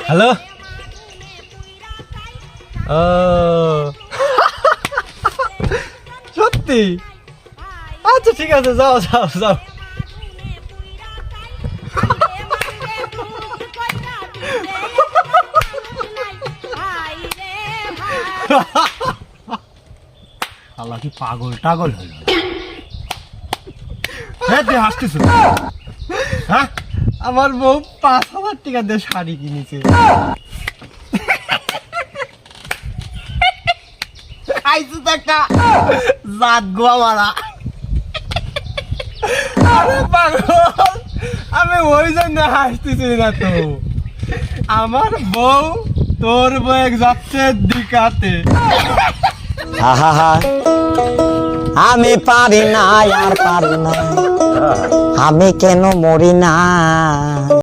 hello ও সত্যি আচ্ছা ঠিক আছে যাও যাও যাও আল্লাহ কি পাগল টাগল হলো হ্যাঁ তুই হাসতেছ হ্যাঁ আমার বউ 5,000 টাকা দিয়ে শাড়ি কিনেছে খাইছো তো একটা জাত গোয়া মারা আরে পাগল আমি ওই জন্য হাসতেছি না তো আমার বউ তোর বউ যাচ্ছে দিকাতে আমি পারি না আর পারি না আমি কেন মরি না